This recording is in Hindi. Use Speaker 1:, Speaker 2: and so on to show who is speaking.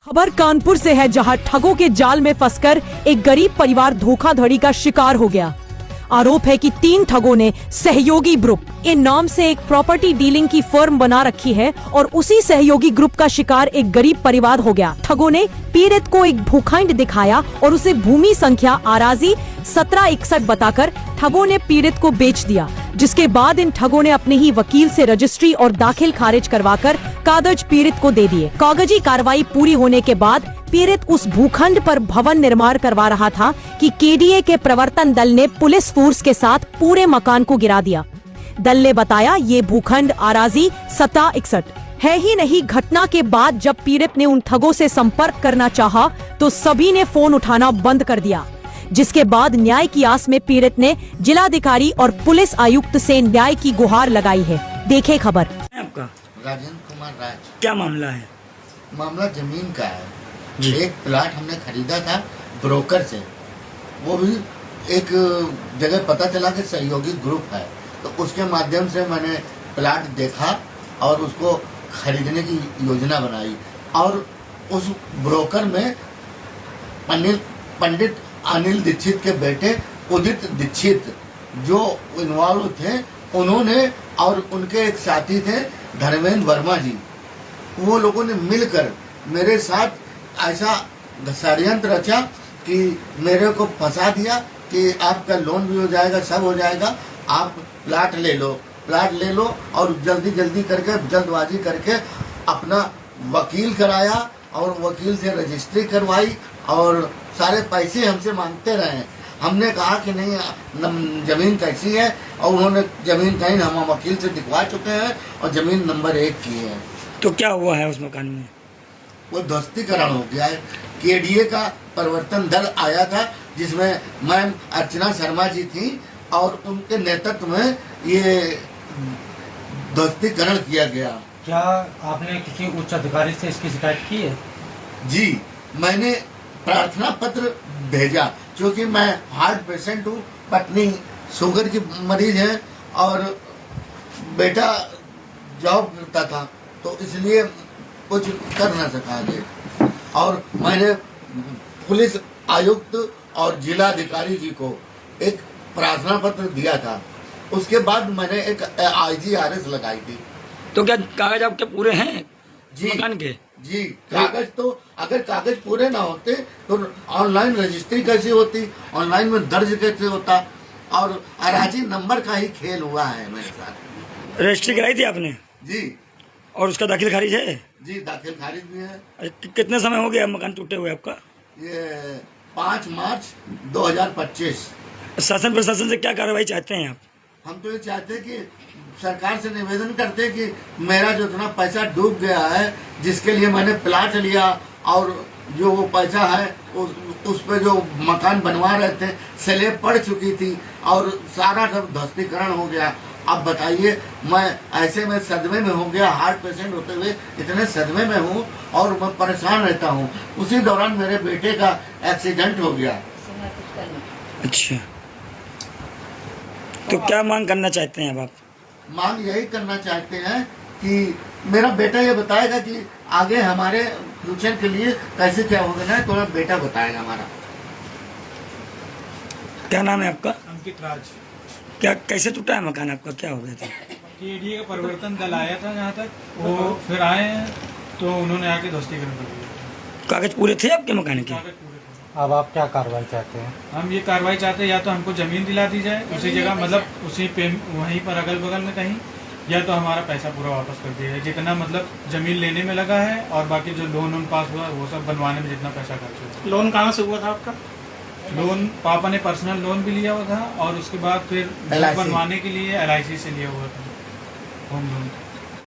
Speaker 1: खबर कानपुर से है, जहां ठगों के जाल में फंसकर एक गरीब परिवार धोखाधड़ी का शिकार हो गया। आरोप है कि 3 ठगों ने सहयोगी ग्रुप इन नाम से एक प्रॉपर्टी डीलिंग की फर्म बना रखी है और उसी सहयोगी ग्रुप का शिकार एक गरीब परिवार हो गया। ठगों ने पीड़ित को एक भूखंड दिखाया और उसे भूमि संख्या आराजी 1761 बताकर ठगों ने पीड़ित को बेच दिया, जिसके बाद इन ठगों ने अपने ही वकील से रजिस्ट्री और दाखिल खारिज करवाकर कागज पीड़ित को दे दिए। कागजी कार्रवाई पूरी होने के बाद पीड़ित उस भूखंड पर भवन निर्माण करवा रहा था कि केडीए के प्रवर्तन दल ने पुलिस फोर्स के साथ पूरे मकान को गिरा दिया। दल ने बताया ये भूखंड आराजी 1761 है ही नहीं। घटना के बाद जब पीड़ित ने उन ठगों से संपर्क करना चाहा तो सभी ने फोन उठाना बंद कर दिया, जिसके बाद न्याय की आस में पीड़ित ने जिलाधिकारी और पुलिस आयुक्त से न्याय की गुहार लगाई है। देखे खबर।
Speaker 2: आपका
Speaker 3: राजेंद्र कुमार राज।
Speaker 2: क्या मामला है?
Speaker 3: मामला जमीन का है।
Speaker 2: जी।
Speaker 3: एक प्लाट हमने खरीदा था ब्रोकर से, वो भी एक जगह पता चला कि सहयोगी ग्रुप है, तो उसके माध्यम से मैंने प्लाट देखा और उसको खरीदने की योजना बनाई। और उस ब्रोकर में पंडित अनिल दीक्षित के बेटे उदित दीक्षित जो इन्वॉल्व थे, उन्होंने और उनके एक साथी थे धर्मेंद्र वर्मा जी, वो लोगों ने मिलकर मेरे साथ ऐसा षड्यंत्र रचा कि मेरे को फंसा दिया कि आपका लोन भी हो जाएगा, सब हो जाएगा, आप प्लाट ले लो और जल्दी करके जल्दबाजी करके अपना वकील कराया और वकील से रजिस्ट्री करवाई और सारे पैसे हमसे मांगते रहे। हमने कहा कि नहीं, जमीन कैसी है, और उन्होंने जमीन कहीं हम वकील से दिखवा चुके हैं और जमीन नंबर 1 की है।
Speaker 2: तो क्या हुआ है उस मकान में?
Speaker 3: वो ध्वस्तीकरण हो गया है। केडीए का परिवर्तन दल आया था, जिसमें मैम अर्चना शर्मा जी थी और उनके नेतृत्व में ये ध्वस्तीकरण किया गया।
Speaker 4: क्या आपने किसी उच्च अधिकारी से इसकी शिकायत की है?
Speaker 3: जी, मैंने प्रार्थना पत्र भेजा, क्योंकि मैं हार्ट पेशेंट हूँ, पत्नी शुगर की मरीज है और बेटा जॉब करता था, तो इसलिए कुछ कर ना सका आगे। और मैंने पुलिस आयुक्त और जिलाधिकारी जी को एक प्रार्थना पत्र दिया था। उसके बाद मैंने एक IGRS लगाई थी।
Speaker 2: तो क्या कागज आपके पूरे हैं
Speaker 3: जी
Speaker 2: मकान के?
Speaker 3: जी, कागज तो अगर कागज पूरे ना होते तो ऑनलाइन रजिस्ट्री कैसे होती, ऑनलाइन में दर्ज कैसे होता, और अराजी नंबर का ही खेल हुआ है मेरे साथ।
Speaker 2: रजिस्ट्री कराई थी आपने?
Speaker 3: जी।
Speaker 2: और उसका दाखिल खारिज है?
Speaker 3: जी, दाखिल खारिज भी है।
Speaker 2: कितने समय हो गया मकान टूटे हुए आपका?
Speaker 3: ये 5 मार्च 2025।
Speaker 2: शासन प्रशासन से क्या कार्रवाई चाहते हैं आप?
Speaker 3: हम तो ये चाहते हैं कि सरकार से निवेदन करते हैं कि मेरा जो इतना पैसा डूब गया है, जिसके लिए मैंने प्लाट लिया और जो वो पैसा है उस पे जो मकान बनवा रहे थे स्लैब पड़ चुकी थी और सारा सब ध्वस्तीकरण हो गया। अब बताइए, मैं ऐसे में सदमे में हो गया, हार्ट पेशेंट होते हुए इतने सदमे में हूँ और मैं परेशान रहता हूँ। उसी दौरान मेरे बेटे का एक्सीडेंट हो गया।
Speaker 2: अच्छा, तो क्या मांग करना चाहते हैं अब आप?
Speaker 3: मांग यही करना चाहते हैं कि मेरा बेटा ये बताएगा कि आगे हमारे फ्यूचर के लिए कैसे क्या होगा ना, तो मेरा बेटा बताएगा हमारा।
Speaker 2: क्या नाम है आपका?
Speaker 4: अंकित राज।
Speaker 2: क्या कैसे टूटा है मकान आपका, क्या हो गया था?
Speaker 4: केडीए का परिवर्तन दल आया था यहाँ तक, वो फिर आए हैं तो उन्होंने आके ध्वस्तीकरण कर दिया।
Speaker 2: कागज पूरे थे आपके मकान के?
Speaker 4: कागज पूरे थे।
Speaker 5: अब आप क्या कार्रवाई चाहते हैं?
Speaker 4: हम ये कार्रवाई चाहते हैं, या तो हमको जमीन दिला दी जाए उसी जगह, मतलब उसी पे वहीं पर अगल बगल में कहीं, या तो हमारा पैसा पूरा वापस कर दिया जाए, जितना मतलब जमीन लेने में लगा है और बाकी जो लोन पास हुआ वो सब बनवाने में जितना पैसा खर्च हुआ।
Speaker 5: लोन कहाँ से हुआ था आपका?
Speaker 4: लोन पापा ने पर्सनल लोन भी लिया हुआ था और उसके बाद फिर
Speaker 3: LIC
Speaker 4: बनवाने के लिए LIC से लिया हुआ था होम लोन।